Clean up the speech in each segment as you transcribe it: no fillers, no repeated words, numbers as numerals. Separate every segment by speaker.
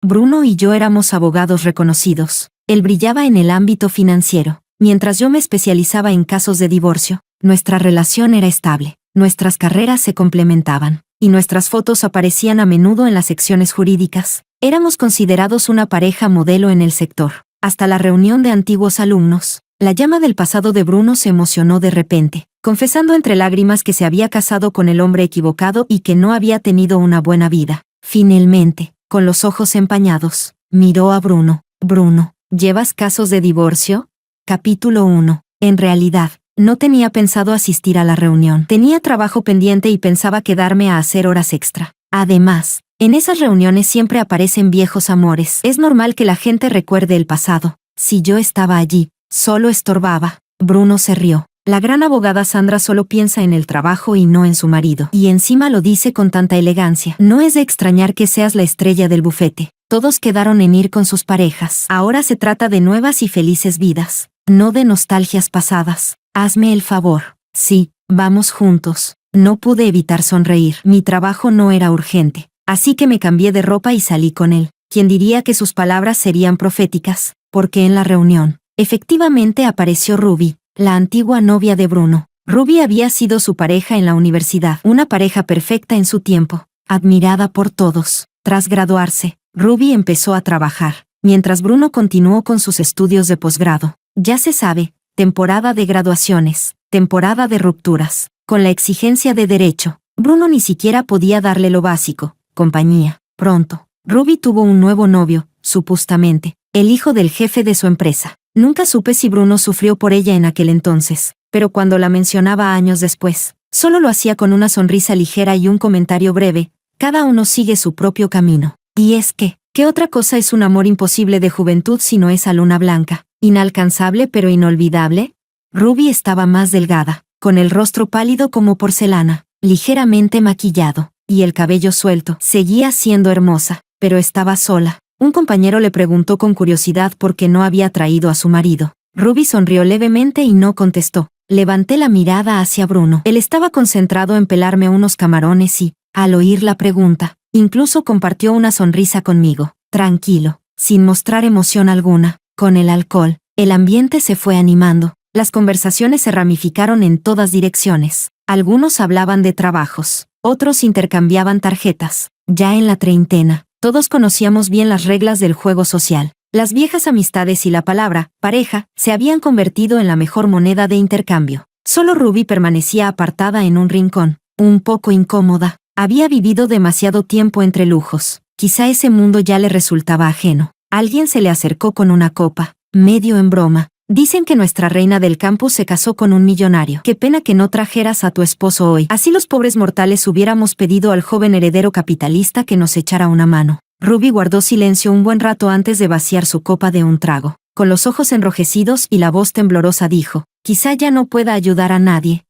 Speaker 1: Bruno y yo éramos abogados reconocidos. Él brillaba en el ámbito financiero, mientras yo me especializaba en casos de divorcio. Nuestra relación era estable, nuestras carreras se complementaban, y nuestras fotos aparecían a menudo en las secciones jurídicas. Éramos considerados una pareja modelo en el sector. Hasta la reunión de antiguos alumnos, la llama del pasado de Bruno se emocionó de repente, confesando entre lágrimas que se había casado con el hombre equivocado y que no había tenido una buena vida. Finalmente, con los ojos empañados, miró a Bruno. Bruno, ¿llevas casos de divorcio? Capítulo 1. En realidad, no tenía pensado asistir a la reunión. Tenía trabajo pendiente y pensaba quedarme a hacer horas extra. Además, en esas reuniones siempre aparecen viejos amores. Es normal que la gente recuerde el pasado. Si yo estaba allí, solo estorbaba. Bruno se rió. La gran abogada Sandra solo piensa en el trabajo y no en su marido. Y encima lo dice con tanta elegancia. No es de extrañar que seas la estrella del bufete. Todos quedaron en ir con sus parejas. Ahora se trata de nuevas y felices vidas, no de nostalgias pasadas. Hazme el favor. Sí, vamos juntos. No pude evitar sonreír. Mi trabajo no era urgente, así que me cambié de ropa y salí con él. ¿Quién diría que sus palabras serían proféticas? Porque en la reunión, efectivamente apareció Ruby, la antigua novia de Bruno. Ruby había sido su pareja en la universidad, una pareja perfecta en su tiempo, admirada por todos. Tras graduarse, Ruby empezó a trabajar, mientras Bruno continuó con sus estudios de posgrado. Ya se sabe, temporada de graduaciones, temporada de rupturas. Con la exigencia de derecho, Bruno ni siquiera podía darle lo básico, compañía. Pronto, Ruby tuvo un nuevo novio, supuestamente, el hijo del jefe de su empresa. Nunca supe si Bruno sufrió por ella en aquel entonces, pero cuando la mencionaba años después, solo lo hacía con una sonrisa ligera y un comentario breve: cada uno sigue su propio camino. Y es que, ¿qué otra cosa es un amor imposible de juventud si no esa luna blanca, inalcanzable pero inolvidable? Ruby estaba más delgada, con el rostro pálido como porcelana, ligeramente maquillado, y el cabello suelto. Seguía siendo hermosa, pero estaba sola. Un compañero le preguntó con curiosidad por qué no había traído a su marido. Ruby sonrió levemente y no contestó. Levanté la mirada hacia Bruno. Él estaba concentrado en pelarme unos camarones y, al oír la pregunta, incluso compartió una sonrisa conmigo. Tranquilo, sin mostrar emoción alguna. Con el alcohol, el ambiente se fue animando. Las conversaciones se ramificaron en todas direcciones. Algunos hablaban de trabajos, otros intercambiaban tarjetas. Ya en la treintena, todos conocíamos bien las reglas del juego social. Las viejas amistades y la palabra pareja se habían convertido en la mejor moneda de intercambio. Solo Ruby permanecía apartada en un rincón, un poco incómoda. Había vivido demasiado tiempo entre lujos. Quizá ese mundo ya le resultaba ajeno. Alguien se le acercó con una copa, medio en broma. Dicen que nuestra reina del campus se casó con un millonario. Qué pena que no trajeras a tu esposo hoy. Así los pobres mortales hubiéramos pedido al joven heredero capitalista que nos echara una mano. Ruby guardó silencio un buen rato antes de vaciar su copa de un trago. Con los ojos enrojecidos y la voz temblorosa dijo: quizá ya no pueda ayudar a nadie.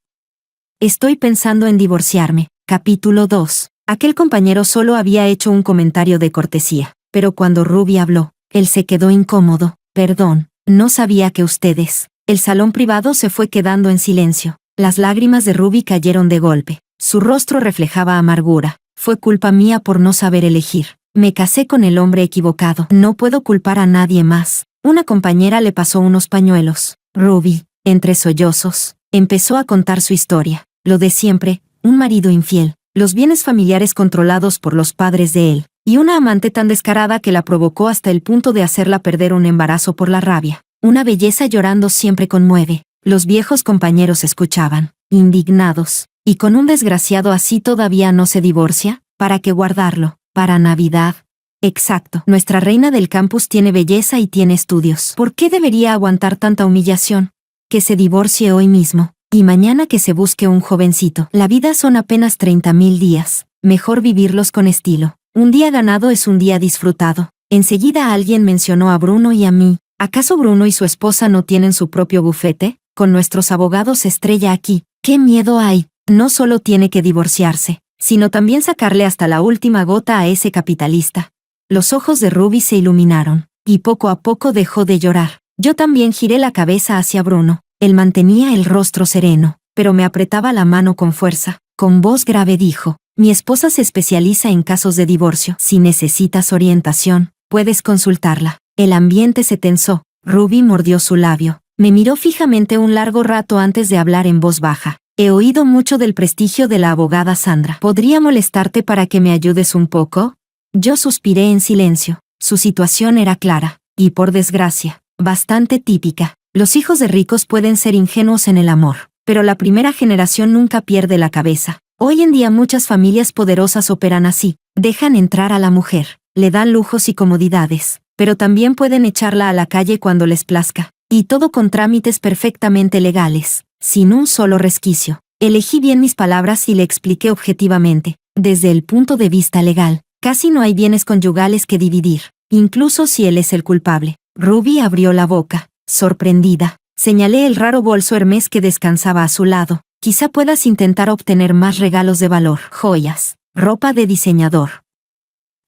Speaker 1: Estoy pensando en divorciarme. Capítulo 2. Aquel compañero solo había hecho un comentario de cortesía, pero cuando Ruby habló, él se quedó incómodo. Perdón. No sabía que ustedes. El salón privado se fue quedando en silencio. Las lágrimas de Ruby cayeron de golpe. Su rostro reflejaba amargura. Fue culpa mía por no saber elegir. Me casé con el hombre equivocado. No puedo culpar a nadie más. Una compañera le pasó unos pañuelos. Ruby, entre sollozos, empezó a contar su historia. Lo de siempre, un marido infiel, los bienes familiares controlados por los padres de él, y una amante tan descarada que la provocó hasta el punto de hacerla perder un embarazo por la rabia. Una belleza llorando siempre conmueve. Los viejos compañeros escuchaban, indignados. ¿Y con un desgraciado así todavía no se divorcia? ¿Para qué guardarlo? ¿Para Navidad? Exacto. Nuestra reina del campus tiene belleza y tiene estudios. ¿Por qué debería aguantar tanta humillación? Que se divorcie hoy mismo. Y mañana que se busque un jovencito. La vida son apenas 30.000 días. Mejor vivirlos con estilo. Un día ganado es un día disfrutado. Enseguida alguien mencionó a Bruno y a mí. ¿Acaso Bruno y su esposa no tienen su propio bufete? Con nuestros abogados estrella aquí. ¿Qué miedo hay? No solo tiene que divorciarse, sino también sacarle hasta la última gota a ese capitalista. Los ojos de Ruby se iluminaron, y poco a poco dejó de llorar. Yo también giré la cabeza hacia Bruno. Él mantenía el rostro sereno, pero me apretaba la mano con fuerza. Con voz grave dijo: mi esposa se especializa en casos de divorcio. Si necesitas orientación, Puedes consultarla. El ambiente se tensó. Ruby mordió su labio. Me miró fijamente un largo rato antes de hablar en voz baja. He oído mucho del prestigio de la abogada Sandra. ¿Podría molestarte para que me ayudes un poco? Yo suspiré en silencio. Su situación era clara, y por desgracia, bastante típica. Los hijos de ricos pueden ser ingenuos en el amor, pero la primera generación nunca pierde la cabeza. Hoy en día muchas familias poderosas operan así. Dejan entrar a la mujer, le dan lujos y comodidades, pero también pueden echarla a la calle cuando les plazca. Y todo con trámites perfectamente legales, sin un solo resquicio. Elegí bien mis palabras y le expliqué objetivamente. Desde el punto de vista legal, casi no hay bienes conyugales que dividir, incluso si él es el culpable. Ruby abrió la boca, sorprendida. Señalé el raro bolso Hermès que descansaba a su lado. Quizá puedas intentar obtener más regalos de valor, joyas, ropa de diseñador.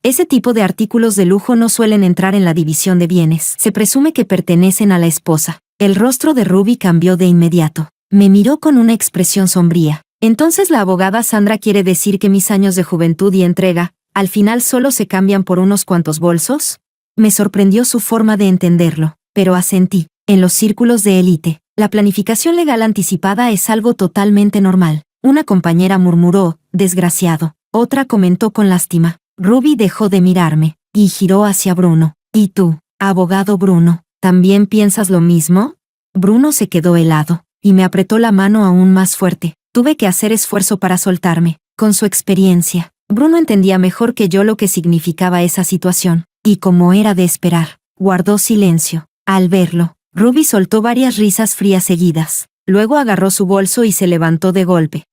Speaker 1: Ese tipo de artículos de lujo no suelen entrar en la división de bienes. Se presume que pertenecen a la esposa. El rostro de Ruby cambió de inmediato. Me miró con una expresión sombría. Entonces la abogada Sandra quiere decir que mis años de juventud y entrega, al final solo se cambian por unos cuantos bolsos. Me sorprendió su forma de entenderlo, pero asentí. En los círculos de élite, la planificación legal anticipada es algo totalmente normal. Una compañera murmuró, desgraciado. Otra comentó con lástima. Ruby dejó de mirarme, y giró hacia Bruno. ¿Y tú, abogado Bruno, también piensas lo mismo? Bruno se quedó helado, y me apretó la mano aún más fuerte. Tuve que hacer esfuerzo para soltarme. Con su experiencia, Bruno entendía mejor que yo lo que significaba esa situación, y como era de esperar, guardó silencio. Al verlo, Ruby soltó varias risas frías seguidas. Luego agarró su bolso y se levantó de golpe.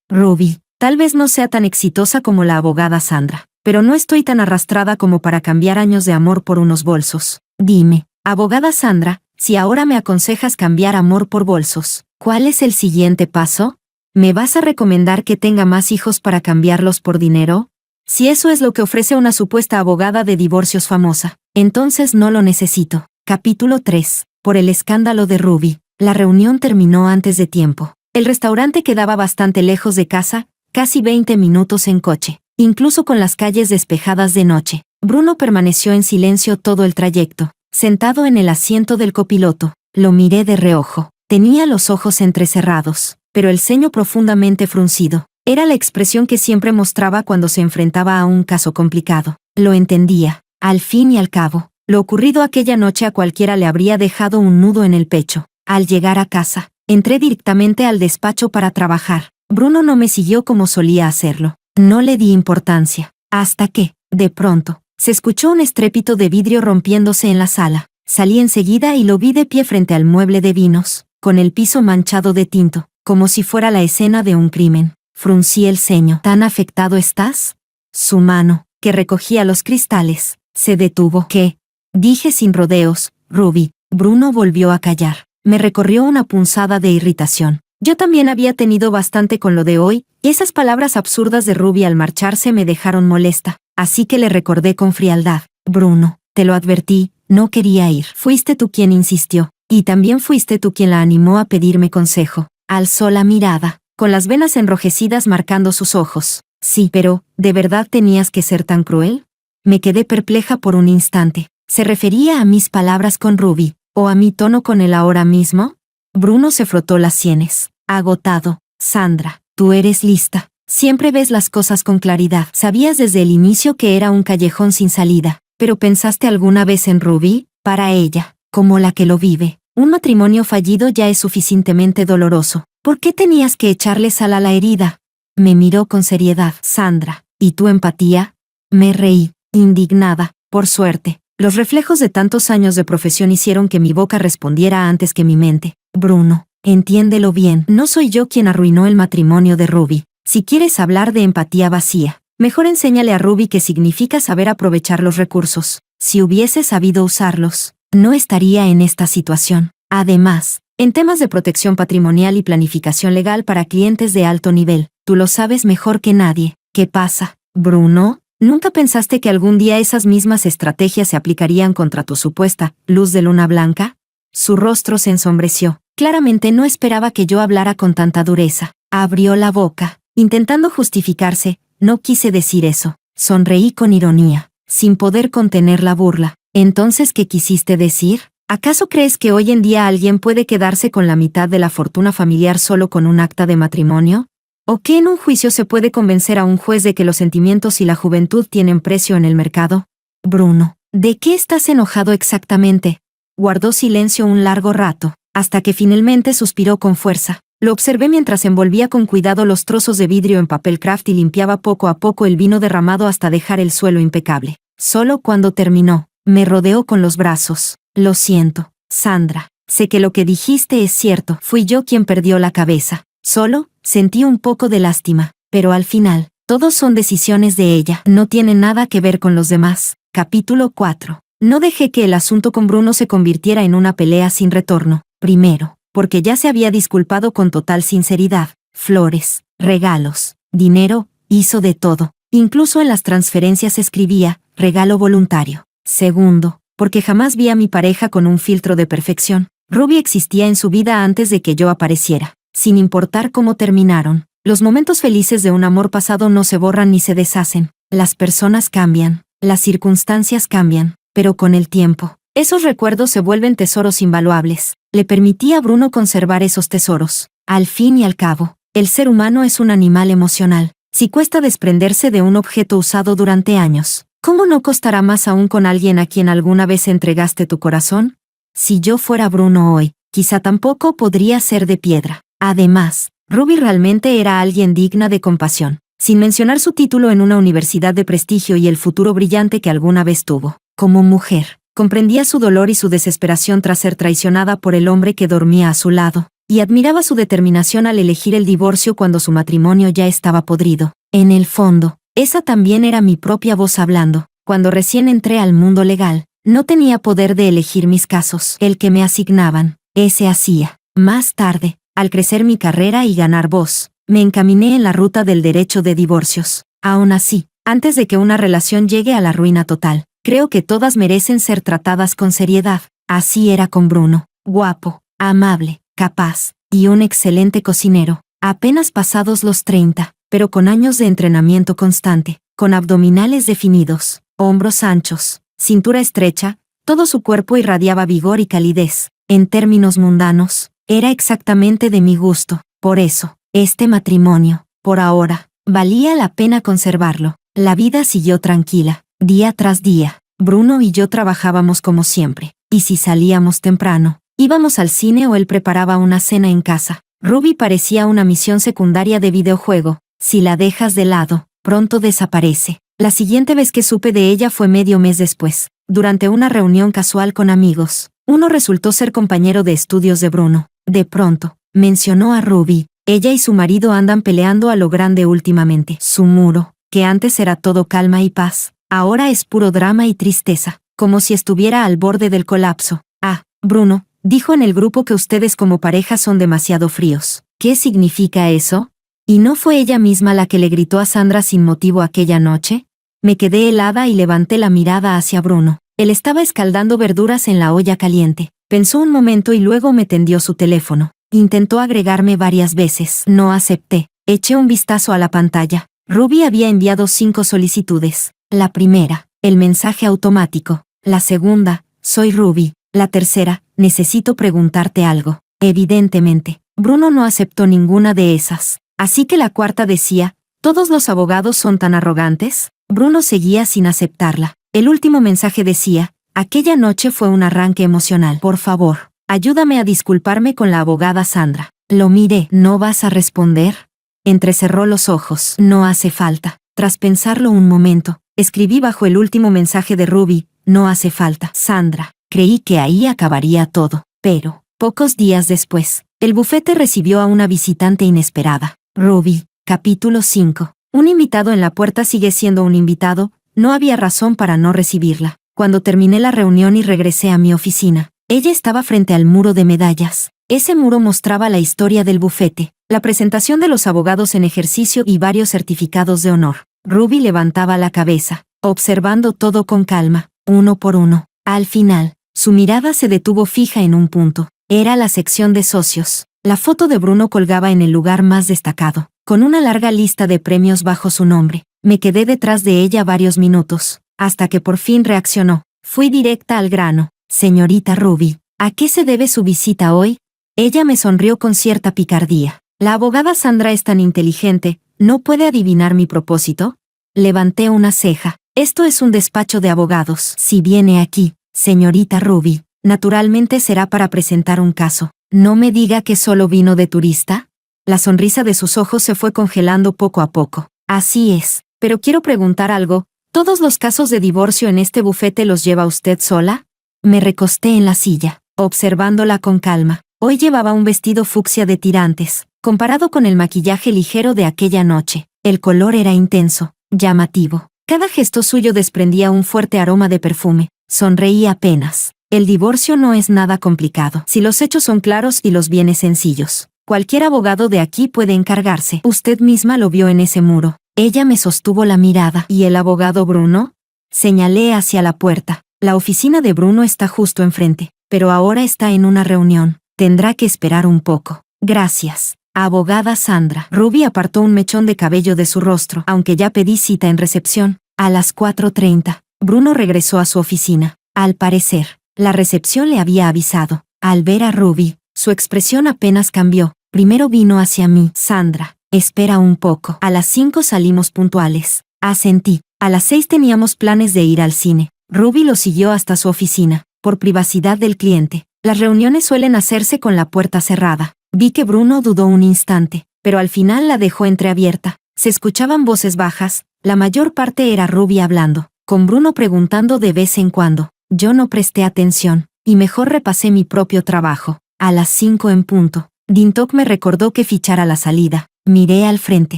Speaker 1: Ruby, tal vez no sea tan exitosa como la abogada Sandra, pero no estoy tan arrastrada como para cambiar años de amor por unos bolsos. Dime, abogada Sandra, si ahora me aconsejas cambiar amor por bolsos, ¿cuál es el siguiente paso? ¿Me vas a recomendar que tenga más hijos para cambiarlos por dinero? Si eso es lo que ofrece una supuesta abogada de divorcios famosa, entonces no lo necesito. Capítulo 3. Por el escándalo de Ruby. La reunión terminó antes de tiempo. El restaurante quedaba bastante lejos de casa, casi 20 minutos en coche. Incluso con las calles despejadas de noche, Bruno permaneció en silencio todo el trayecto, sentado en el asiento del copiloto. Lo miré de reojo. Tenía los ojos entrecerrados, pero el ceño profundamente fruncido. Era la expresión que siempre mostraba cuando se enfrentaba a un caso complicado. Lo entendía. Al fin y al cabo, lo ocurrido aquella noche a cualquiera le habría dejado un nudo en el pecho. Al llegar a casa, entré directamente al despacho para trabajar. Bruno no me siguió como solía hacerlo. No le di importancia, hasta que, de pronto, se escuchó un estrépito de vidrio rompiéndose en la sala. Salí enseguida y lo vi de pie frente al mueble de vinos, con el piso manchado de tinto, como si fuera la escena de un crimen. Fruncí el ceño. ¿Tan afectado estás? Su mano, que recogía los cristales, se detuvo. ¿Qué? Dije sin rodeos. Ruby. Bruno volvió a callar. Me recorrió una punzada de irritación. Yo también había tenido bastante con lo de hoy, y esas palabras absurdas de Ruby al marcharse me dejaron molesta, así que le recordé con frialdad. Bruno, te lo advertí, no quería ir. Fuiste tú quien insistió, y también fuiste tú quien la animó a pedirme consejo. Alzó la mirada, con las venas enrojecidas marcando sus ojos. Sí, pero, ¿de verdad tenías que ser tan cruel? Me quedé perpleja por un instante. ¿Se refería a mis palabras con Ruby, o a mi tono con él ahora mismo? Bruno se frotó las sienes. Agotado. Sandra, tú eres lista. Siempre ves las cosas con claridad. Sabías desde el inicio que era un callejón sin salida. ¿Pero pensaste alguna vez en Ruby? Para ella, como la que lo vive, un matrimonio fallido ya es suficientemente doloroso. ¿Por qué tenías que echarle sal a la herida? Me miró con seriedad. Sandra, ¿y tu empatía? Me reí, indignada. Por suerte, los reflejos de tantos años de profesión hicieron que mi boca respondiera antes que mi mente. Bruno, entiéndelo bien, no soy yo quien arruinó el matrimonio de Ruby. Si quieres hablar de empatía vacía, mejor enséñale a Ruby qué significa saber aprovechar los recursos. Si hubiese sabido usarlos, no estaría en esta situación. Además, en temas de protección patrimonial y planificación legal para clientes de alto nivel, tú lo sabes mejor que nadie. ¿Qué pasa, Bruno? ¿Nunca pensaste que algún día esas mismas estrategias se aplicarían contra tu supuesta luz de luna blanca? Su rostro se ensombreció. Claramente no esperaba que yo hablara con tanta dureza. Abrió la boca, intentando justificarse. No quise decir eso. Sonreí con ironía. sin poder contener la burla. ¿Entonces qué quisiste decir? ¿Acaso crees que hoy en día alguien puede quedarse con la mitad de la fortuna familiar solo con un acta de matrimonio? ¿O que en un juicio se puede convencer a un juez de que los sentimientos y la juventud tienen precio en el mercado? Bruno, ¿de qué estás enojado exactamente? Guardó silencio un largo rato, hasta que finalmente suspiró con fuerza. Lo observé mientras envolvía con cuidado los trozos de vidrio en papel craft y limpiaba poco a poco el vino derramado hasta dejar el suelo impecable. Solo cuando terminó, me rodeó con los brazos. Lo siento, Sandra. Sé que lo que dijiste es cierto. Fui yo quien perdió la cabeza. Solo, sentí un poco de lástima. Pero al final, todos son decisiones de ella. No tiene nada que ver con los demás. Capítulo 4. No dejé que el asunto con Bruno se convirtiera en una pelea sin retorno. Primero, porque ya se había disculpado con total sinceridad. Flores, regalos, dinero, hizo de todo. Incluso en las transferencias escribía, regalo voluntario. Segundo, porque jamás vi a mi pareja con un filtro de perfección. Ruby existía en su vida antes de que yo apareciera. Sin importar cómo terminaron, los momentos felices de un amor pasado no se borran ni se deshacen. Las personas cambian, las circunstancias cambian, pero con el tiempo, esos recuerdos se vuelven tesoros invaluables. Le permití a Bruno conservar esos tesoros. Al fin y al cabo, el ser humano es un animal emocional. Si cuesta desprenderse de un objeto usado durante años, ¿cómo no costará más aún con alguien a quien alguna vez entregaste tu corazón? Si yo fuera Bruno hoy, quizá tampoco podría ser de piedra. Además, Ruby realmente era alguien digna de compasión, sin mencionar su título en una universidad de prestigio y el futuro brillante que alguna vez tuvo. Como mujer, comprendía su dolor y su desesperación tras ser traicionada por el hombre que dormía a su lado, y admiraba su determinación al elegir el divorcio cuando su matrimonio ya estaba podrido. En el fondo, esa también era mi propia voz hablando. Cuando recién entré al mundo legal, no tenía poder de elegir mis casos. El que me asignaban, ese hacía. Más tarde, al crecer mi carrera y ganar voz, me encaminé en la ruta del derecho de divorcios. Aún así, antes de que una relación llegue a la ruina total, creo que todas merecen ser tratadas con seriedad. Así era con Bruno. Guapo, amable, capaz, y un excelente cocinero. Apenas pasados los 30, pero con años de entrenamiento constante, con abdominales definidos, hombros anchos, cintura estrecha, todo su cuerpo irradiaba vigor y calidez. En términos mundanos, era exactamente de mi gusto. Por eso, este matrimonio, por ahora, valía la pena conservarlo. La vida siguió tranquila, día tras día. Bruno y yo trabajábamos como siempre, y si salíamos temprano, íbamos al cine o él preparaba una cena en casa. Ruby parecía una misión secundaria de videojuego. Si la dejas de lado, pronto desaparece. La siguiente vez que supe de ella fue medio mes después, durante una reunión casual con amigos. Uno resultó ser compañero de estudios de Bruno. De pronto, mencionó a Ruby. Ella y su marido andan peleando a lo grande últimamente. Su muro, que antes era todo calma y paz, ahora es puro drama y tristeza, como si estuviera al borde del colapso. Ah, Bruno, dijo en el grupo que ustedes como pareja son demasiado fríos. ¿Qué significa eso? ¿Y no fue ella misma la que le gritó a Sandra sin motivo aquella noche? Me quedé helada y levanté la mirada hacia Bruno. Él estaba escaldando verduras en la olla caliente. Pensó un momento y luego me tendió su teléfono. Intentó agregarme varias veces. No acepté. Eché un vistazo a la pantalla. Ruby había enviado 5 solicitudes. La primera, el mensaje automático. La segunda, soy Ruby. La tercera, necesito preguntarte algo. Evidentemente, Bruno no aceptó ninguna de esas. Así que la cuarta decía, ¿todos los abogados son tan arrogantes? Bruno seguía sin aceptarla. El último mensaje decía, aquella noche fue un arranque emocional. Por favor, ayúdame a disculparme con la abogada Sandra. Lo miré. ¿No vas a responder? Entrecerró los ojos. No hace falta. Tras pensarlo un momento, escribí bajo el último mensaje de Ruby, no hace falta. Sandra. Creí que ahí acabaría todo. Pero, pocos días después, el bufete recibió a una visitante inesperada. Ruby. Capítulo 5. Un invitado en la puerta sigue siendo un invitado. No había razón para no recibirla. Cuando terminé la reunión y regresé a mi oficina, ella estaba frente al muro de medallas. Ese muro mostraba la historia del bufete, la presentación de los abogados en ejercicio y varios certificados de honor. Ruby levantaba la cabeza, observando todo con calma, uno por uno. Al final, su mirada se detuvo fija en un punto. Era la sección de socios. La foto de Bruno colgaba en el lugar más destacado, con una larga lista de premios bajo su nombre. Me quedé detrás de ella varios minutos, hasta que por fin reaccionó. Fui directa al grano. Señorita Ruby, ¿a qué se debe su visita hoy? Ella me sonrió con cierta picardía. La abogada Sandra es tan inteligente, ¿no puede adivinar mi propósito? Levanté una ceja. Esto es un despacho de abogados. Si viene aquí, señorita Ruby, naturalmente será para presentar un caso. No me diga que solo vino de turista. La sonrisa de sus ojos se fue congelando poco a poco. Así es, pero quiero preguntar algo. ¿Todos los casos de divorcio en este bufete los lleva usted sola? Me recosté en la silla, observándola con calma. Hoy llevaba un vestido fucsia de tirantes. Comparado con el maquillaje ligero de aquella noche, el color era intenso, llamativo. Cada gesto suyo desprendía un fuerte aroma de perfume. Sonreí apenas. El divorcio no es nada complicado. Si los hechos son claros y los bienes sencillos, cualquier abogado de aquí puede encargarse. Usted misma lo vio en ese muro. Ella me sostuvo la mirada. ¿Y el abogado Bruno? Señalé hacia la puerta. La oficina de Bruno está justo enfrente, pero ahora está en una reunión. Tendrá que esperar un poco. Gracias. Abogada Sandra. Ruby apartó un mechón de cabello de su rostro, aunque ya pedí cita en recepción. A las 4:30, Bruno regresó a su oficina. Al parecer, la recepción le había avisado. Al ver a Ruby, su expresión apenas cambió. Primero vino hacia mí. Sandra, espera un poco. A las 5 salimos puntuales. Asentí. A las 6 teníamos planes de ir al cine. Ruby lo siguió hasta su oficina, por privacidad del cliente. Las reuniones suelen hacerse con la puerta cerrada. Vi que Bruno dudó un instante, pero al final la dejó entreabierta. Se escuchaban voces bajas, la mayor parte era Ruby hablando, con Bruno preguntando de vez en cuando. Yo no presté atención, y mejor repasé mi propio trabajo. A las 5 en punto, Dintok me recordó que fichara la salida. Miré al frente.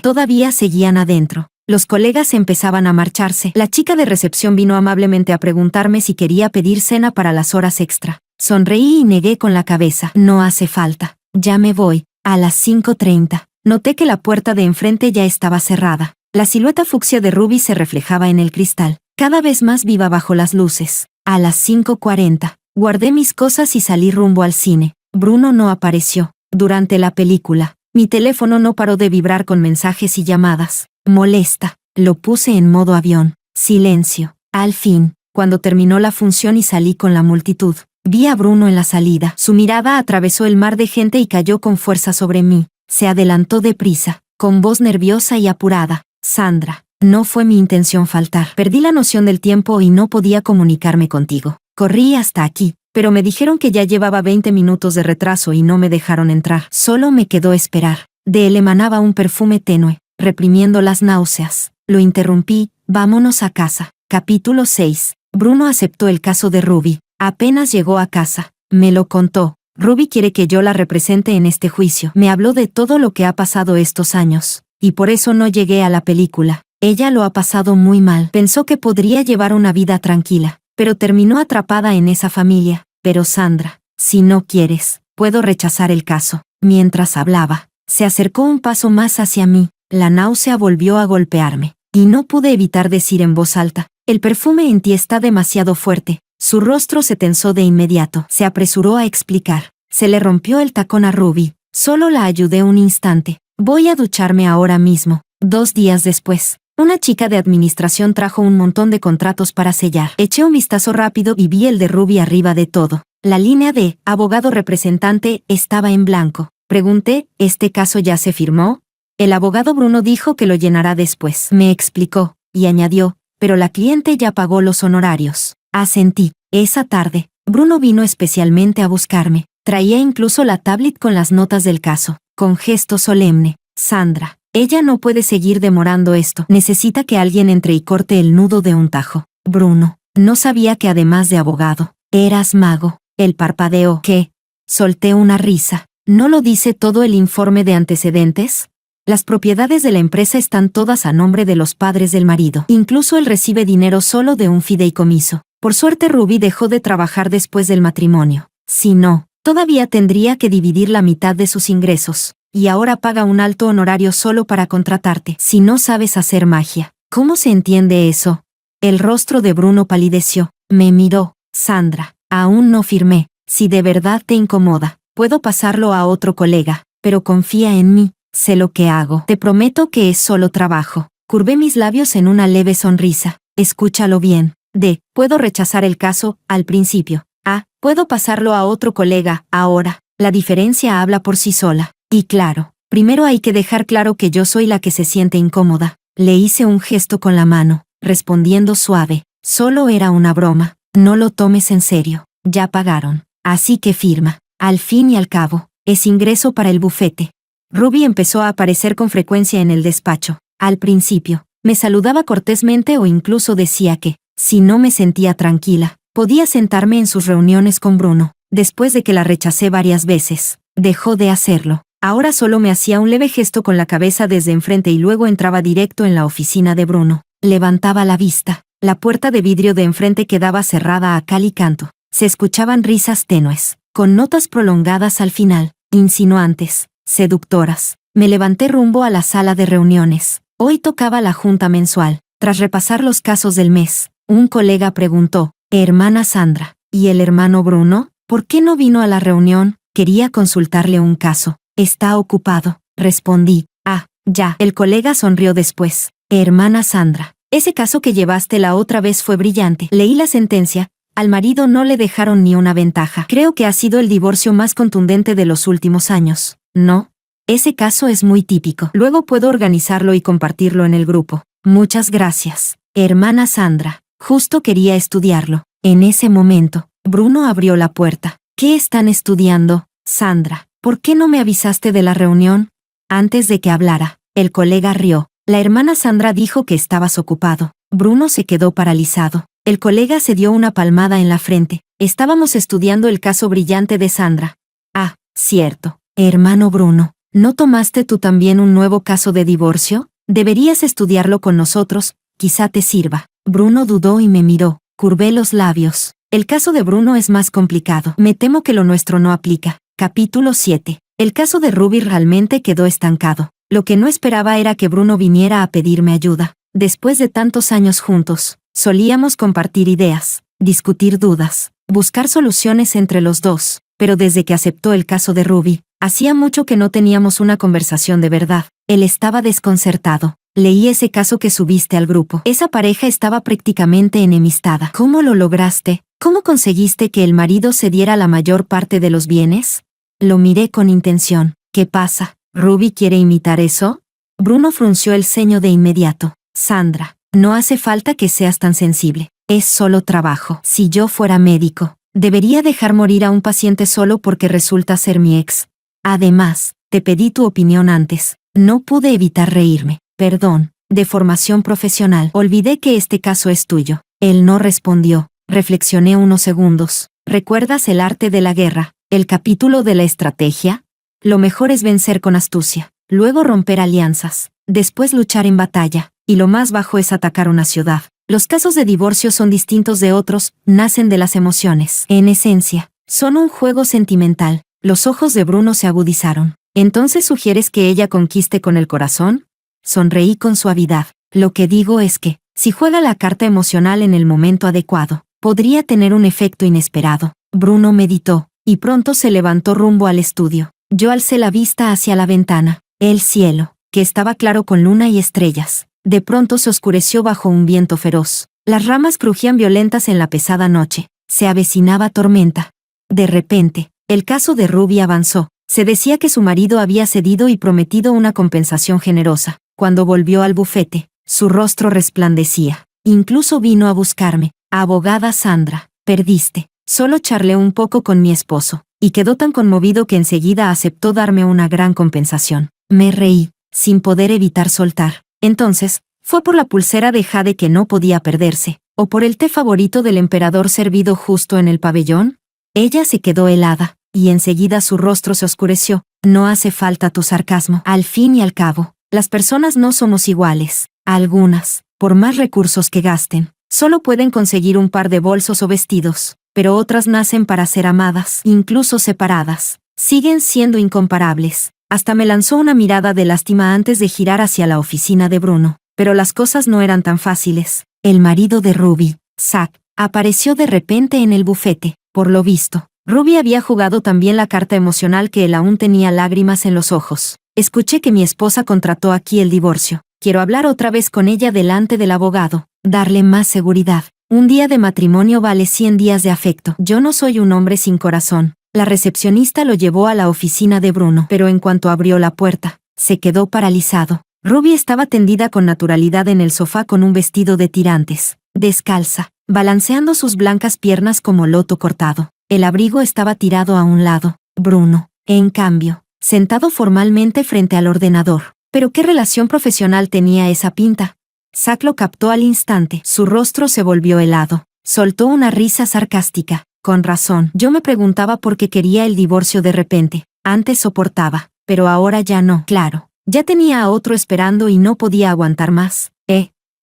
Speaker 1: Todavía seguían adentro. Los colegas empezaban a marcharse. La chica de recepción vino amablemente a preguntarme si quería pedir cena para las horas extra. Sonreí y negué con la cabeza. No hace falta. Ya me voy. A las 5:30. Noté que la puerta de enfrente ya estaba cerrada. La silueta fucsia de Ruby se reflejaba en el cristal, cada vez más viva bajo las luces. A las 5:40. Guardé mis cosas y salí rumbo al cine. Bruno no apareció. Durante la película, mi teléfono no paró de vibrar con mensajes y llamadas. Molesta. Lo puse en modo avión. Silencio. Al fin, cuando terminó la función y salí con la multitud, vi a Bruno en la salida. Su mirada atravesó el mar de gente y cayó con fuerza sobre mí. Se adelantó deprisa, con voz nerviosa y apurada. Sandra, no fue mi intención faltar. Perdí la noción del tiempo y no podía comunicarme contigo. Corrí hasta aquí, pero me dijeron que ya llevaba 20 minutos de retraso y no me dejaron entrar. Solo me quedó esperar. De él emanaba un perfume tenue, reprimiendo las náuseas. Lo interrumpí. Vámonos a casa. Capítulo 6. Bruno aceptó el caso de Ruby. Apenas llegó a casa, me lo contó. Ruby quiere que yo la represente en este juicio. Me habló de todo lo que ha pasado estos años, y por eso no llegué a la película. Ella lo ha pasado muy mal. Pensó que podría llevar una vida tranquila, pero terminó atrapada en esa familia. Pero Sandra, si no quieres, puedo rechazar el caso. Mientras hablaba, se acercó un paso más hacia mí. La náusea volvió a golpearme, y no pude evitar decir en voz alta: el perfume en ti está demasiado fuerte. Su rostro se tensó de inmediato. Se apresuró a explicar. Se le rompió el tacón a Ruby. Solo la ayudé un instante. Voy a ducharme ahora mismo. 2 días después, una chica de administración trajo un montón de contratos para sellar. Eché un vistazo rápido y vi el de Ruby arriba de todo. La línea de abogado representante estaba en blanco. Pregunté, ¿este caso ya se firmó? El abogado Bruno dijo que lo llenará después. Me explicó, y añadió, pero la cliente ya pagó los honorarios. Asentí. Esa tarde, Bruno vino especialmente a buscarme. Traía incluso la tablet con las notas del caso. Con gesto solemne. Sandra, ella no puede seguir demorando esto. Necesita que alguien entre y corte el nudo de un tajo. Bruno, no sabía que además de abogado, eras mago. Él parpadeó. ¿Qué? Solté una risa. ¿No lo dice todo el informe de antecedentes? Las propiedades de la empresa están todas a nombre de los padres del marido. Incluso él recibe dinero solo de un fideicomiso. Por suerte Ruby dejó de trabajar después del matrimonio. Si no, todavía tendría que dividir la mitad de sus ingresos. Y ahora paga un alto honorario solo para contratarte. Si no sabes hacer magia, ¿cómo se entiende eso? El rostro de Bruno palideció. Me miró. Sandra, aún no firmé. Si de verdad te incomoda, puedo pasarlo a otro colega, pero confía en mí. Sé lo que hago. Te prometo que es solo trabajo. Curvé mis labios en una leve sonrisa. escúchalo bien. D. Puedo rechazar el caso, al principio. A. Puedo pasarlo a otro colega, ahora. La diferencia habla por sí sola. Y claro, primero hay que dejar claro que yo soy la que se siente incómoda. Le hice un gesto con la mano, respondiendo suave. Solo era una broma. No lo tomes en serio. Ya pagaron. Así que firma. Al fin y al cabo, es ingreso para el bufete. Ruby empezó a aparecer con frecuencia en el despacho. Al principio, me saludaba cortésmente o incluso decía que, si no me sentía tranquila, podía sentarme en sus reuniones con Bruno. Después de que la rechacé varias veces, dejó de hacerlo. Ahora solo me hacía un leve gesto con la cabeza desde enfrente y luego entraba directo en la oficina de Bruno. Levantaba la vista. La puerta de vidrio de enfrente quedaba cerrada a cal y canto. Se escuchaban risas tenues, con notas prolongadas al final, insinuantes, seductoras. Me levanté rumbo a la sala de reuniones. Hoy tocaba la junta mensual. Tras repasar los casos del mes, un colega preguntó, «Hermana Sandra, ¿y el hermano Bruno? ¿Por qué no vino a la reunión? Quería consultarle un caso». «Está ocupado», respondí. «Ah, ya». El colega sonrió después. «Hermana Sandra, ese caso que llevaste la otra vez fue brillante». Leí la sentencia. Al marido no le dejaron ni una ventaja. Creo que ha sido el divorcio más contundente de los últimos años. ¿No? Ese caso es muy típico. Luego puedo organizarlo y compartirlo en el grupo. Muchas gracias, hermana Sandra. Justo quería estudiarlo. En ese momento, Bruno abrió la puerta. ¿Qué están estudiando, Sandra? ¿Por qué no me avisaste de la reunión? Antes de que hablara, el colega rió. La hermana Sandra dijo que estabas ocupado. Bruno se quedó paralizado. El colega se dio una palmada en la frente. Estábamos estudiando el caso brillante de Sandra. Ah, cierto. Hermano Bruno, ¿no tomaste tú también un nuevo caso de divorcio? Deberías estudiarlo con nosotros, quizá te sirva. Bruno dudó y me miró. Curvé los labios. El caso de Bruno es más complicado. Me temo que lo nuestro no aplica. Capítulo 7. El caso de Ruby realmente quedó estancado. Lo que no esperaba era que Bruno viniera a pedirme ayuda. Después de tantos años juntos, solíamos compartir ideas, discutir dudas, buscar soluciones entre los dos. Pero desde que aceptó el caso de Ruby, hacía mucho que no teníamos una conversación de verdad. Él estaba desconcertado. Leí ese caso que subiste al grupo. Esa pareja estaba prácticamente enemistada. ¿Cómo lo lograste? ¿Cómo conseguiste que el marido cediera la mayor parte de los bienes? Lo miré con intención. ¿Qué pasa? ¿Ruby quiere imitar eso? Bruno frunció el ceño de inmediato. Sandra, no hace falta que seas tan sensible. Es solo trabajo. Si yo fuera médico, debería dejar morir a un paciente solo porque resulta ser mi ex. Además, te pedí tu opinión antes. No pude evitar reírme. Perdón, de formación profesional. Olvidé que este caso es tuyo. Él no respondió. Reflexioné unos segundos. ¿Recuerdas El arte de la guerra? El capítulo de la estrategia. Lo mejor es vencer con astucia, luego romper alianzas, después luchar en batalla, y lo más bajo es atacar una ciudad. Los casos de divorcio son distintos de otros, nacen de las emociones. En esencia, son un juego sentimental. Los ojos de Bruno se agudizaron. ¿Entonces sugieres que ella conquiste con el corazón? Sonreí con suavidad. Lo que digo es que, si juega la carta emocional en el momento adecuado, podría tener un efecto inesperado. Bruno meditó, y pronto se levantó rumbo al estudio. Yo alcé la vista hacia la ventana. El cielo, que estaba claro con luna y estrellas, de pronto se oscureció bajo un viento feroz. Las ramas crujían violentas en la pesada noche. Se avecinaba tormenta. De repente, el caso de Ruby avanzó. Se decía que su marido había cedido y prometido una compensación generosa. Cuando volvió al bufete, su rostro resplandecía. Incluso vino a buscarme. Abogada Sandra, perdiste. Solo charlé un poco con mi esposo, y quedó tan conmovido que enseguida aceptó darme una gran compensación. Me reí, sin poder evitar soltar. Entonces, ¿fue por la pulsera de jade que no podía perderse, o por el té favorito del emperador servido justo en el pabellón? Ella se quedó helada, y enseguida su rostro se oscureció. No hace falta tu sarcasmo. Al fin y al cabo, las personas no somos iguales. Algunas, por más recursos que gasten, solo pueden conseguir un par de bolsos o vestidos, pero otras nacen para ser amadas, incluso separadas. Siguen siendo incomparables. Hasta me lanzó una mirada de lástima antes de girar hacia la oficina de Bruno. Pero las cosas no eran tan fáciles. El marido de Ruby, Zack, apareció de repente en el bufete. Por lo visto, Ruby había jugado también la carta emocional que él aún tenía lágrimas en los ojos. Escuché que mi esposa contrató aquí el divorcio. Quiero hablar otra vez con ella delante del abogado. darle más seguridad. Un día de matrimonio vale 100 días de afecto. Yo no soy un hombre sin corazón. La recepcionista lo llevó a la oficina de Bruno, pero en cuanto abrió la puerta, se quedó paralizado. Ruby estaba tendida con naturalidad en el sofá con un vestido de tirantes, descalza, balanceando sus blancas piernas como loto cortado. El abrigo estaba tirado a un lado. Bruno, en cambio, sentado formalmente frente al ordenador. ¿Pero qué relación profesional tenía esa pinta? Zack lo captó al instante. Su rostro se volvió helado. Soltó una risa sarcástica. Con razón, yo me preguntaba por qué quería el divorcio de repente. Antes soportaba, pero ahora ya no. Claro, ya tenía a otro esperando y no podía aguantar más.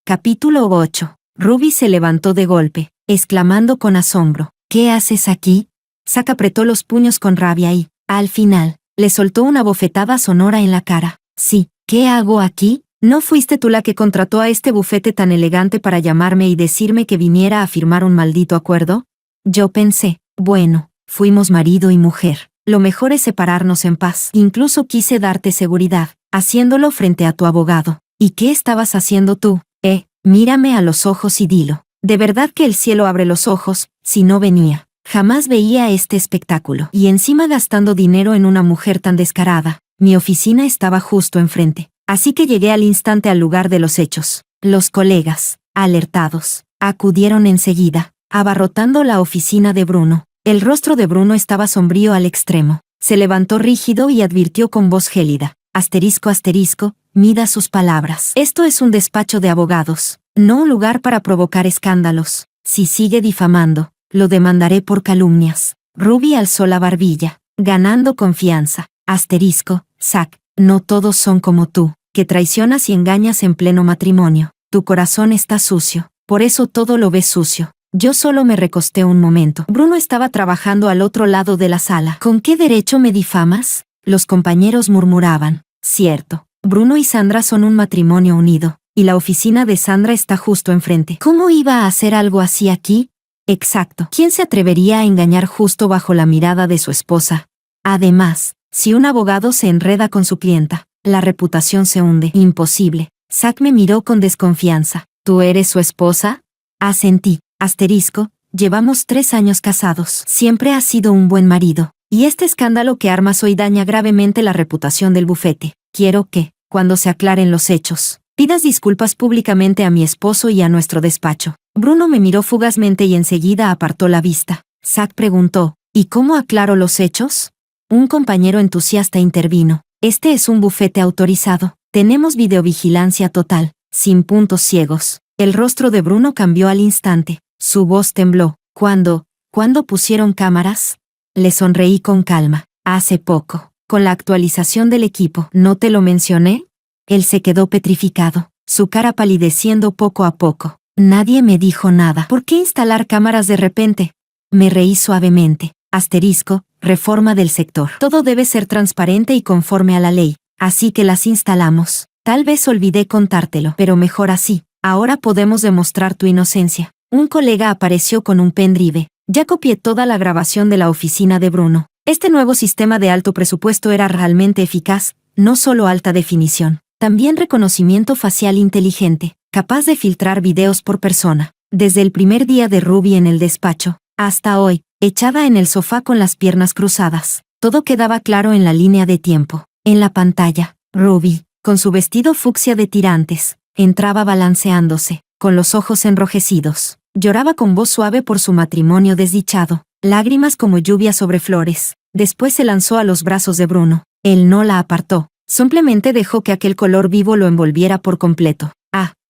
Speaker 1: Capítulo 8. Ruby se levantó de golpe, exclamando con asombro. ¿Qué haces aquí? Zack apretó los puños con rabia y, al final, le soltó una bofetada sonora en la cara. Sí, ¿qué hago aquí? ¿No fuiste tú la que contrató a este bufete tan elegante para llamarme y decirme que viniera a firmar un maldito acuerdo? Yo pensé, bueno, fuimos marido y mujer. Lo mejor es separarnos en paz. Incluso quise darte seguridad, haciéndolo frente a tu abogado. ¿Y qué estabas haciendo tú? Mírame a los ojos y dilo. De verdad que el cielo abre los ojos, si no venía. Jamás veía este espectáculo. Y encima gastando dinero en una mujer tan descarada. Mi oficina estaba justo enfrente. Así que llegué al instante al lugar de los hechos. Los colegas, alertados, acudieron enseguida, abarrotando la oficina de Bruno. El rostro de Bruno estaba sombrío al extremo. Se levantó rígido y advirtió con voz gélida. ***, mida sus palabras. Esto es un despacho de abogados, no un lugar para provocar escándalos. Si sigue difamando, lo demandaré por calumnias. Ruby alzó la barbilla, ganando confianza. ***, no todos son como tú, que traicionas y engañas en pleno matrimonio. Tu corazón está sucio, por eso todo lo ves sucio. Yo solo me recosté un momento. Bruno estaba trabajando al otro lado de la sala. ¿Con qué derecho me difamas? Los compañeros murmuraban. Cierto, Bruno y Sandra son un matrimonio unido, y la oficina de Sandra está justo enfrente. ¿Cómo iba a hacer algo así aquí? Exacto. ¿Quién se atrevería a engañar justo bajo la mirada de su esposa? Además, si un abogado se enreda con su clienta, la reputación se hunde. Imposible. Zack me miró con desconfianza. ¿Tú eres su esposa? Asentí. Llevamos 3 años casados. Siempre has sido un buen marido. Y este escándalo que armas hoy daña gravemente la reputación del bufete. Quiero que, cuando se aclaren los hechos, pidas disculpas públicamente a mi esposo y a nuestro despacho. Bruno me miró fugazmente y enseguida apartó la vista. Zack preguntó, ¿y cómo aclaro los hechos? Un compañero entusiasta intervino. Este es un bufete autorizado. Tenemos videovigilancia total, sin puntos ciegos. El rostro de Bruno cambió al instante. Su voz tembló. ¿Cuándo pusieron cámaras? Le sonreí con calma. Hace poco. Con la actualización del equipo. ¿No te lo mencioné? Él se quedó petrificado, su cara palideciendo poco a poco. Nadie me dijo nada. ¿Por qué instalar cámaras de repente? Me reí suavemente. Reforma del sector. Todo debe ser transparente y conforme a la ley. Así que las instalamos. Tal vez olvidé contártelo, pero mejor así. Ahora podemos demostrar tu inocencia. Un colega apareció con un pendrive. Ya copié toda la grabación de la oficina de Bruno. Este nuevo sistema de alto presupuesto era realmente eficaz, no solo alta definición, también reconocimiento facial inteligente, capaz de filtrar videos por persona. Desde el primer día de Ruby en el despacho, hasta hoy, echada en el sofá con las piernas cruzadas, todo quedaba claro en la línea de tiempo. En la pantalla, Ruby, con su vestido fucsia de tirantes, entraba balanceándose, con los ojos enrojecidos. Lloraba con voz suave por su matrimonio desdichado, lágrimas como lluvia sobre flores. Después se lanzó a los brazos de Bruno. Él no la apartó, simplemente dejó que aquel color vivo lo envolviera por completo.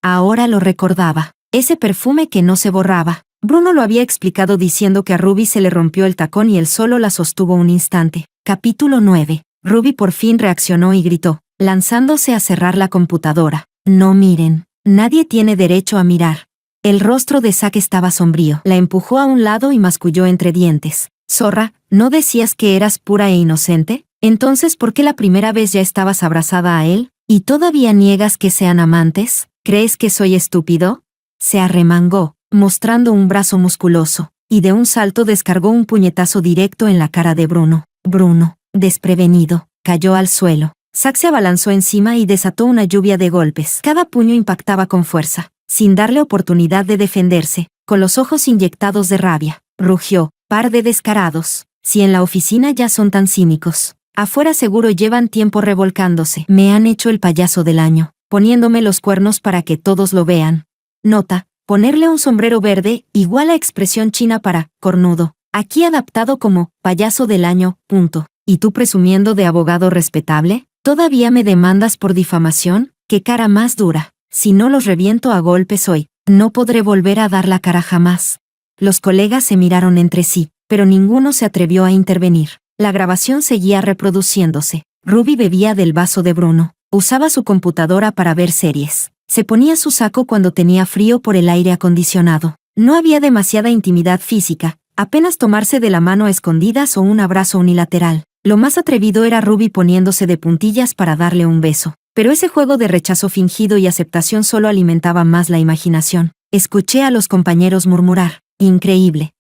Speaker 1: Ahora lo recordaba. Ese perfume que no se borraba. Bruno lo había explicado diciendo que a Ruby se le rompió el tacón y él solo la sostuvo un instante. Capítulo 9. Ruby por fin reaccionó y gritó, lanzándose a cerrar la computadora. No miren. Nadie tiene derecho a mirar. El rostro de Zack estaba sombrío. La empujó a un lado y masculló entre dientes. Zorra, ¿no decías que eras pura e inocente? Entonces, ¿por qué la primera vez ya estabas abrazada a él? ¿Y todavía niegas que sean amantes? ¿Crees que soy estúpido? Se arremangó, mostrando un brazo musculoso, y de un salto descargó un puñetazo directo en la cara de Bruno. Bruno, desprevenido, cayó al suelo. Zack se abalanzó encima y desató una lluvia de golpes. Cada puño impactaba con fuerza. sin darle oportunidad de defenderse, con los ojos inyectados de rabia. Rugió: par de descarados. Si en la oficina ya son tan cínicos, afuera seguro llevan tiempo revolcándose. Me han hecho el payaso del año, poniéndome los cuernos para que todos lo vean. Nota: ponerle un sombrero verde igual a expresión china para cornudo, aquí adaptado como payaso del año, punto. ¿Y tú presumiendo de abogado respetable? ¿Todavía me demandas por difamación? ¡Qué cara más dura! Si no los reviento a golpes hoy, no podré volver a dar la cara jamás. Los colegas se miraron entre sí, pero ninguno se atrevió a intervenir. La grabación seguía reproduciéndose. Ruby bebía del vaso de Bruno. Usaba su computadora para ver series. Se ponía su saco cuando tenía frío por el aire acondicionado. No había demasiada intimidad física, apenas tomarse de la mano a escondidas o un abrazo unilateral. Lo más atrevido era Ruby poniéndose de puntillas para darle un beso. Pero ese juego de rechazo fingido y aceptación solo alimentaba más la imaginación. Escuché a los compañeros murmurar: increíble.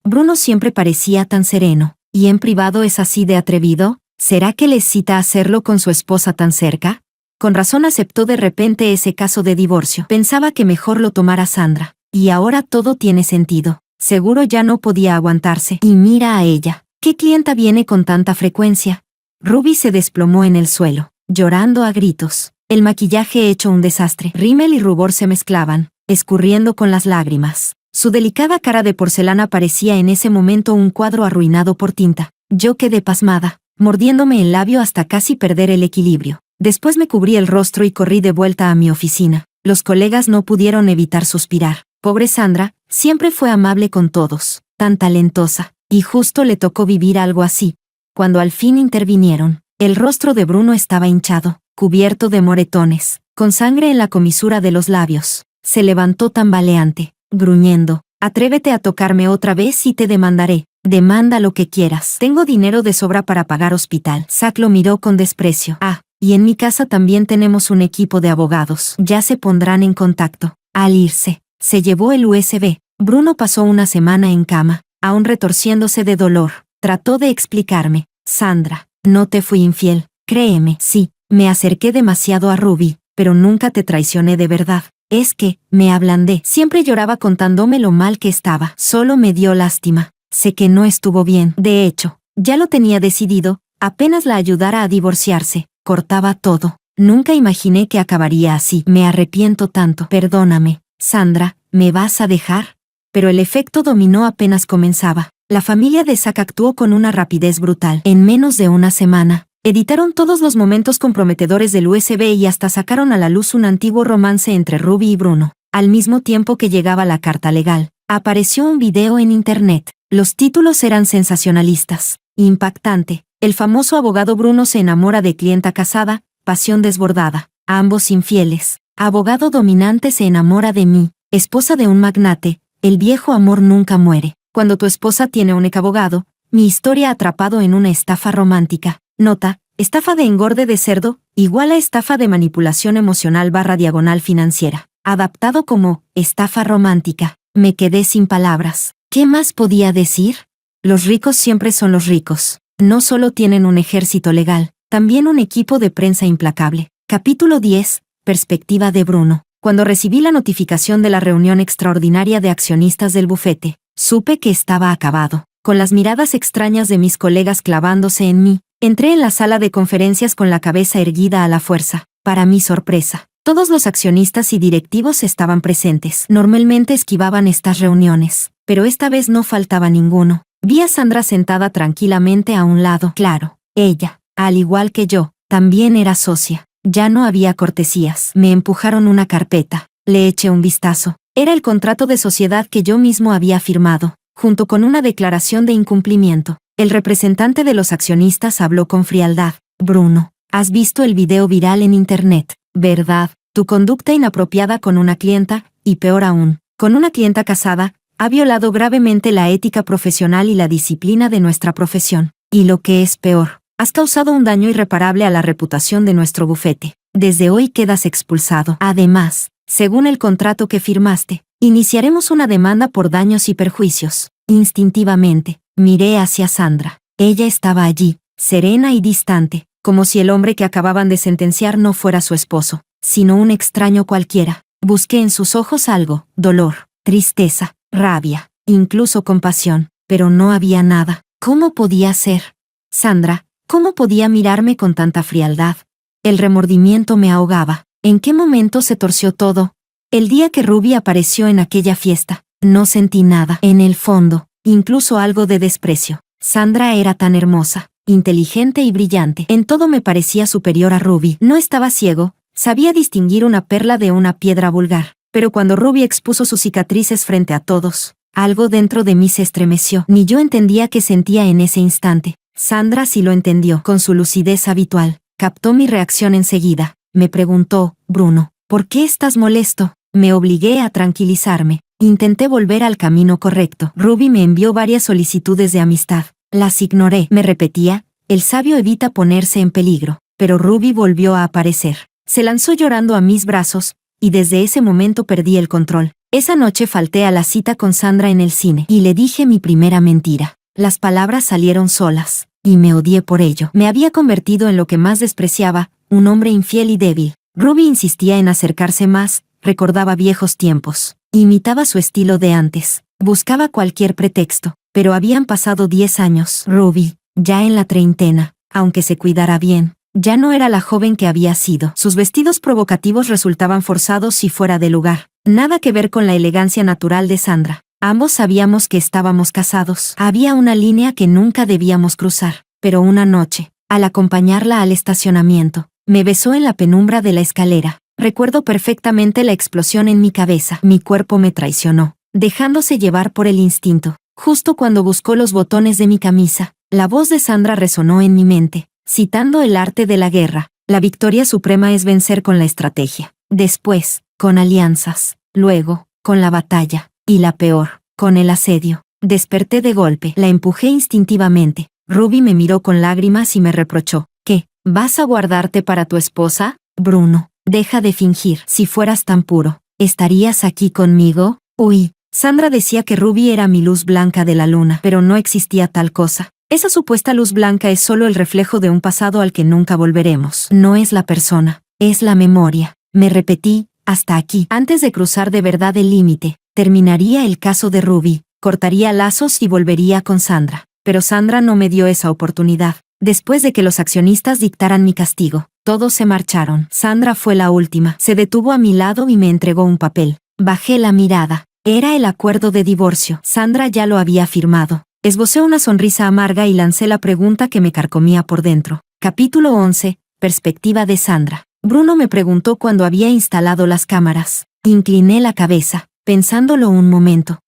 Speaker 1: Bruno siempre parecía tan sereno. ¿Y en privado es así de atrevido? ¿Será que le excita hacerlo con su esposa tan cerca? Con razón aceptó de repente ese caso de divorcio. Pensaba que mejor lo tomara Sandra. Y ahora todo tiene sentido. Seguro ya no podía aguantarse. Y mira a ella. ¿Qué clienta viene con tanta frecuencia? Ruby se desplomó en el suelo, llorando a gritos. El maquillaje hecho un desastre. Rímel y rubor se mezclaban, escurriendo con las lágrimas. Su delicada cara de porcelana parecía en ese momento un cuadro arruinado por tinta. Yo quedé pasmada, mordiéndome el labio hasta casi perder el equilibrio. Después me cubrí el rostro y corrí de vuelta a mi oficina. Los colegas no pudieron evitar suspirar. Pobre Sandra, siempre fue amable con todos, tan talentosa, y justo le tocó vivir algo así. Cuando al fin intervinieron, el rostro de Bruno estaba hinchado, cubierto de moretones, con sangre en la comisura de los labios. Se levantó tambaleante, gruñendo: atrévete a tocarme otra vez y te demandaré. Demanda lo que quieras. Tengo dinero de sobra para pagar hospital. Zack lo miró con desprecio. Ah, y en mi casa también tenemos un equipo de abogados. Ya se pondrán en contacto. Al irse, se llevó el USB. Bruno pasó una semana en cama, aún retorciéndose de dolor. Trató de explicarme: Sandra, no te fui infiel. Créeme, sí, me acerqué demasiado a Ruby, pero nunca te traicioné de verdad. Es que, me ablandé. Siempre lloraba contándome lo mal que estaba. Solo me dio lástima. Sé que no estuvo bien. De hecho, ya lo tenía decidido, apenas la ayudara a divorciarse, cortaba todo. Nunca imaginé que acabaría así. Me arrepiento tanto. Perdóname, Sandra, ¿me vas a dejar? Pero el efecto dominó apenas comenzaba. La familia de Zack actuó con una rapidez brutal. En menos de una semana, editaron todos los momentos comprometedores del USB y hasta sacaron a la luz un antiguo romance entre Ruby y Bruno. Al mismo tiempo que llegaba la carta legal, apareció un video en internet. Los títulos eran sensacionalistas. Impactante. El famoso abogado Bruno se enamora de clienta casada, pasión desbordada. Ambos infieles. Abogado dominante se enamora de mí, esposa de un magnate. El viejo amor nunca muere. Cuando tu esposa tiene un ex abogado, mi historia atrapado en una estafa romántica. Nota: estafa de engorde de cerdo, igual a estafa de manipulación emocional / financiera. Adaptado como estafa romántica. Me quedé sin palabras. ¿Qué más podía decir? Los ricos siempre son los ricos. No solo tienen un ejército legal, también un equipo de prensa implacable. Capítulo 10. Perspectiva de Bruno. Cuando recibí la notificación de la reunión extraordinaria de accionistas del bufete, supe que estaba acabado. Con las miradas extrañas de mis colegas clavándose en mí, entré en la sala de conferencias con la cabeza erguida a la fuerza. Para mi sorpresa, todos los accionistas y directivos estaban presentes. Normalmente esquivaban estas reuniones, pero esta vez no faltaba ninguno. Vi a Sandra sentada tranquilamente a un lado. Claro, ella, al igual que yo, también era socia. Ya no había cortesías. Me empujaron una carpeta. Le eché un vistazo. Era el contrato de sociedad que yo mismo había firmado, junto con una declaración de incumplimiento. El representante de los accionistas habló con frialdad. Bruno, has visto el video viral en internet, ¿verdad? Tu conducta inapropiada con una clienta, y peor aún, con una clienta casada, ha violado gravemente la ética profesional y la disciplina de nuestra profesión. Y lo que es peor, has causado un daño irreparable a la reputación de nuestro bufete. Desde hoy quedas expulsado. Además, según el contrato que firmaste, iniciaremos una demanda por daños y perjuicios. Instintivamente, miré hacia Sandra. Ella estaba allí, serena y distante, como si el hombre que acababan de sentenciar no fuera su esposo, sino un extraño cualquiera. Busqué en sus ojos algo, dolor, tristeza, rabia, incluso compasión, pero no había nada. ¿Cómo podía ser? Sandra, ¿cómo podía mirarme con tanta frialdad? El remordimiento me ahogaba. ¿En qué momento se torció todo? El día que Ruby apareció en aquella fiesta, no sentí nada. En el fondo, incluso algo de desprecio. Sandra era tan hermosa, inteligente y brillante. En todo me parecía superior a Ruby. No estaba ciego, sabía distinguir una perla de una piedra vulgar. Pero cuando Ruby expuso sus cicatrices frente a todos, algo dentro de mí se estremeció. Ni yo entendía qué sentía en ese instante. Sandra sí lo entendió. Con su lucidez habitual, captó mi reacción enseguida. Me preguntó, Bruno, ¿por qué estás molesto? Me obligué a tranquilizarme. Intenté volver al camino correcto. Ruby me envió varias solicitudes de amistad. Las ignoré. Me repetía, el sabio evita ponerse en peligro. Pero Ruby volvió a aparecer. Se lanzó llorando a mis brazos, y desde ese momento perdí el control. Esa noche falté a la cita con Sandra en el cine, y le dije mi primera mentira. Las palabras salieron solas, y me odié por ello. Me había convertido en lo que más despreciaba, un hombre infiel y débil. Ruby insistía en acercarse más, recordaba viejos tiempos, imitaba su estilo de antes, buscaba cualquier pretexto, pero habían pasado 10 años. Ruby, ya en la treintena, aunque se cuidara bien, ya no era la joven que había sido. Sus vestidos provocativos resultaban forzados y fuera de lugar, nada que ver con la elegancia natural de Sandra. Ambos sabíamos que estábamos casados. Había una línea que nunca debíamos cruzar, pero una noche, al acompañarla al estacionamiento, me besó en la penumbra de la escalera. Recuerdo perfectamente la explosión en mi cabeza. Mi cuerpo me traicionó, dejándose llevar por el instinto. Justo cuando buscó los botones de mi camisa, la voz de Sandra resonó en mi mente, citando el arte de la guerra. La victoria suprema es vencer con la estrategia. Después, con alianzas. Luego, con la batalla. Y la peor, con el asedio. Desperté de golpe. La empujé instintivamente. Ruby me miró con lágrimas y me reprochó. ¿Qué? ¿Vas a guardarte para tu esposa? Bruno, deja de fingir. Si fueras tan puro, ¿estarías aquí conmigo? Uy. Sandra decía que Ruby era mi luz blanca de la luna, pero no existía tal cosa. Esa supuesta luz blanca es solo el reflejo de un pasado al que nunca volveremos. No es la persona, es la memoria. Me repetí, hasta aquí. Antes de cruzar de verdad el límite, terminaría el caso de Ruby, cortaría lazos y volvería con Sandra. Pero Sandra no me dio esa oportunidad. Después de que los accionistas dictaran mi castigo, todos se marcharon. Sandra fue la última. Se detuvo a mi lado y me entregó un papel. Bajé la mirada. Era el acuerdo de divorcio. Sandra ya lo había firmado. Esbocé una sonrisa amarga y lancé la pregunta que me carcomía por dentro. Capítulo 11. Perspectiva de Sandra. Bruno me preguntó cuando había instalado las cámaras. Incliné la cabeza, pensándolo un momento.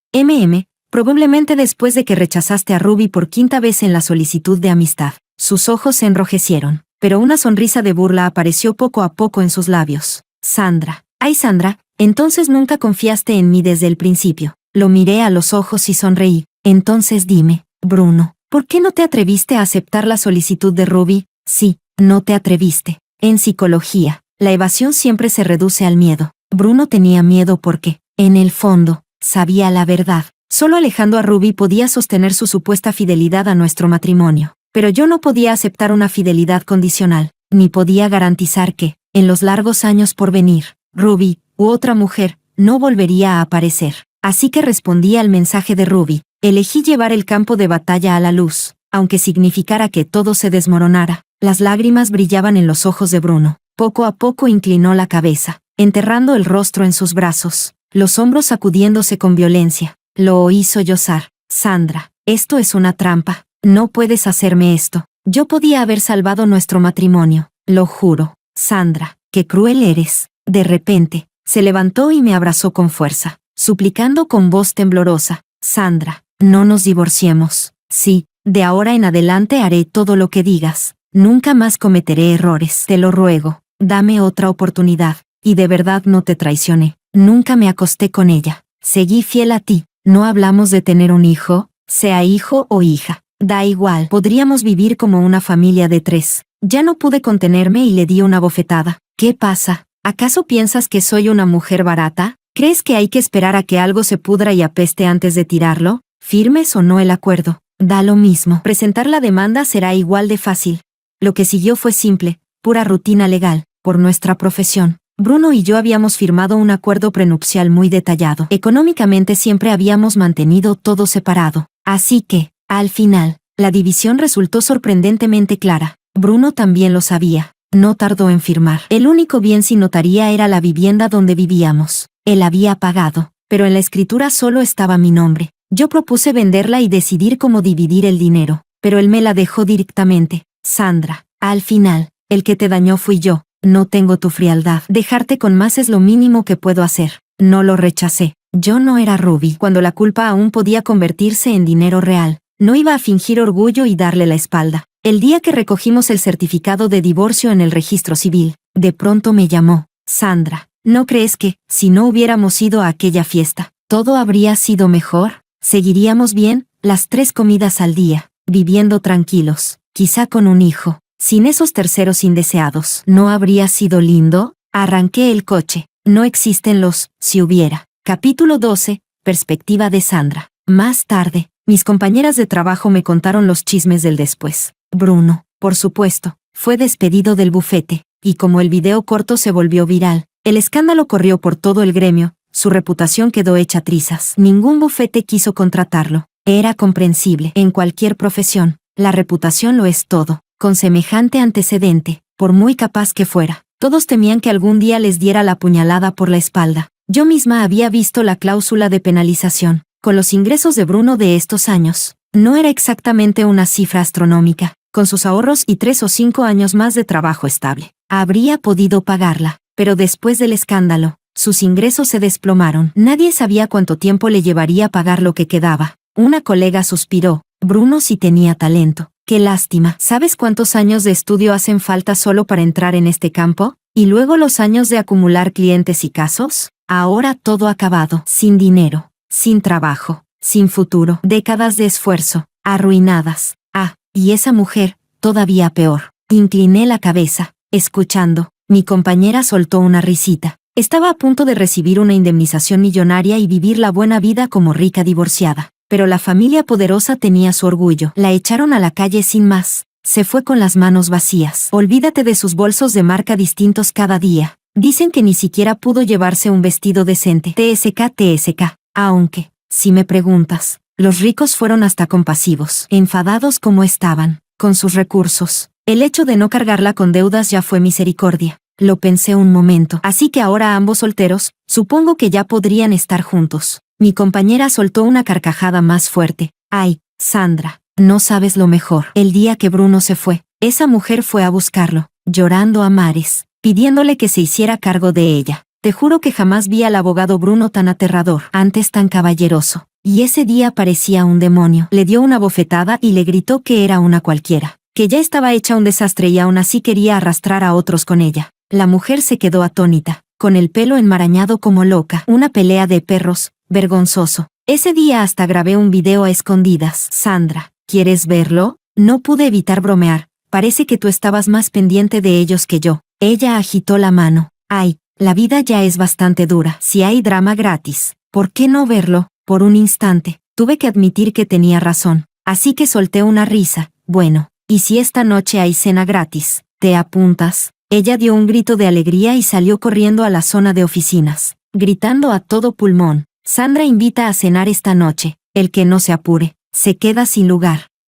Speaker 1: Probablemente después de que rechazaste a Ruby por 5ª vez en la solicitud de amistad. Sus ojos se enrojecieron, pero una sonrisa de burla apareció poco a poco en sus labios. Sandra. Ay, Sandra, entonces nunca confiaste en mí desde el principio. Lo miré a los ojos y sonreí. Entonces dime, Bruno, ¿por qué no te atreviste a aceptar la solicitud de Ruby? Sí, no te atreviste. En psicología, la evasión siempre se reduce al miedo. Bruno tenía miedo porque, en el fondo, sabía la verdad. Solo alejando a Ruby podía sostener su supuesta fidelidad a nuestro matrimonio. Pero yo no podía aceptar una fidelidad condicional, ni podía garantizar que, en los largos años por venir, Ruby, u otra mujer, no volvería a aparecer. Así que respondí al mensaje de Ruby. Elegí llevar el campo de batalla a la luz, aunque significara que todo se desmoronara. Las lágrimas brillaban en los ojos de Bruno. Poco a poco inclinó la cabeza, enterrando el rostro en sus brazos, los hombros sacudiéndose con violencia. Lo oí sollozar. Sandra, esto es una trampa. No puedes hacerme esto. Yo podía haber salvado nuestro matrimonio, lo juro. Sandra, qué cruel eres. De repente, se levantó y me abrazó con fuerza, suplicando con voz temblorosa. Sandra, no nos divorciemos. Sí, de ahora en adelante haré todo lo que digas. Nunca más cometeré errores. Te lo ruego, dame otra oportunidad. Y de verdad no te traicioné. Nunca me acosté con ella. Seguí fiel a ti. ¿No hablamos de tener un hijo? Sea hijo o hija. Da igual, podríamos vivir como una familia de 3. Ya no pude contenerme y le di una bofetada. ¿Qué pasa? ¿Acaso piensas que soy una mujer barata? ¿Crees que hay que esperar a que algo se pudra y apeste antes de tirarlo? ¿Firmes o no el acuerdo? Da lo mismo. Presentar la demanda será igual de fácil. Lo que siguió fue simple, pura rutina legal. Por nuestra profesión, Bruno y yo habíamos firmado un acuerdo prenupcial muy detallado. Económicamente siempre habíamos mantenido todo separado. Así que, al final, la división resultó sorprendentemente clara. Bruno también lo sabía. No tardó en firmar. El único bien sin notaría era la vivienda donde vivíamos. Él había pagado, pero en la escritura solo estaba mi nombre. Yo propuse venderla y decidir cómo dividir el dinero, pero él me la dejó directamente. Sandra, al final, el que te dañó fui yo. No tengo tu frialdad. Dejarte con más es lo mínimo que puedo hacer. No lo rechacé. Yo no era Ruby cuando la culpa aún podía convertirse en dinero real. No iba a fingir orgullo y darle la espalda. El día que recogimos el certificado de divorcio en el registro civil, de pronto me llamó. Sandra, ¿no crees que, si no hubiéramos ido a aquella fiesta, todo habría sido mejor? Seguiríamos bien, las 3 comidas al día, viviendo tranquilos, quizá con un hijo, sin esos terceros indeseados. ¿No habría sido lindo? Arranqué el coche. No existen los si hubiera. Capítulo 12. Perspectiva de Sandra. Más tarde, mis compañeras de trabajo me contaron los chismes del después. Bruno, por supuesto, fue despedido del bufete, y como el video corto se volvió viral, el escándalo corrió por todo el gremio, su reputación quedó hecha trizas. Ningún bufete quiso contratarlo. Era comprensible. En cualquier profesión, la reputación lo es todo. Con semejante antecedente, por muy capaz que fuera, todos temían que algún día les diera la puñalada por la espalda. Yo misma había visto la cláusula de penalización. Con los ingresos de Bruno de estos años, no era exactamente una cifra astronómica. Con sus ahorros y 3 o 5 años más de trabajo estable, habría podido pagarla, pero después del escándalo, sus ingresos se desplomaron. Nadie sabía cuánto tiempo le llevaría pagar lo que quedaba. Una colega suspiró. Bruno sí tenía talento. Qué lástima. ¿Sabes cuántos años de estudio hacen falta solo para entrar en este campo? ¿Y luego los años de acumular clientes y casos? Ahora todo acabado. Sin dinero, sin trabajo, sin futuro. Décadas de esfuerzo, arruinadas. Ah, y esa mujer, todavía peor. Incliné la cabeza, escuchando. Mi compañera soltó una risita. Estaba a punto de recibir una indemnización millonaria y vivir la buena vida como rica divorciada. Pero la familia poderosa tenía su orgullo. La echaron a la calle sin más. Se fue con las manos vacías. Olvídate de sus bolsos de marca distintos cada día. Dicen que ni siquiera pudo llevarse un vestido decente. TSK. Aunque, si me preguntas, los ricos fueron hasta compasivos. Enfadados como estaban, con sus recursos. El hecho de no cargarla con deudas ya fue misericordia. Lo pensé un momento. Así que ahora ambos solteros, supongo que ya podrían estar juntos. Mi compañera soltó una carcajada más fuerte. Ay, Sandra, no sabes lo mejor. El día que Bruno se fue, esa mujer fue a buscarlo, llorando a mares, pidiéndole que se hiciera cargo de ella. Te juro que jamás vi al abogado Bruno tan aterrador, antes tan caballeroso. Y ese día parecía un demonio. Le dio una bofetada y le gritó que era una cualquiera, que ya estaba hecha un desastre y aún así quería arrastrar a otros con ella. La mujer se quedó atónita, con el pelo enmarañado como loca. Una pelea de perros, vergonzoso. Ese día hasta grabé un video a escondidas. Sandra, ¿quieres verlo? No pude evitar bromear. Parece que tú estabas más pendiente de ellos que yo. Ella agitó la mano. Ay, la vida ya es bastante dura. Si hay drama gratis, ¿por qué no verlo? Por un instante, tuve que admitir que tenía razón. Así que solté una risa. Bueno, ¿y si esta noche hay cena gratis? ¿Te apuntas? Ella dio un grito de alegría y salió corriendo a la zona de oficinas, gritando a todo pulmón. Sandra invita a cenar esta noche. El que no se apure, se queda sin lugar.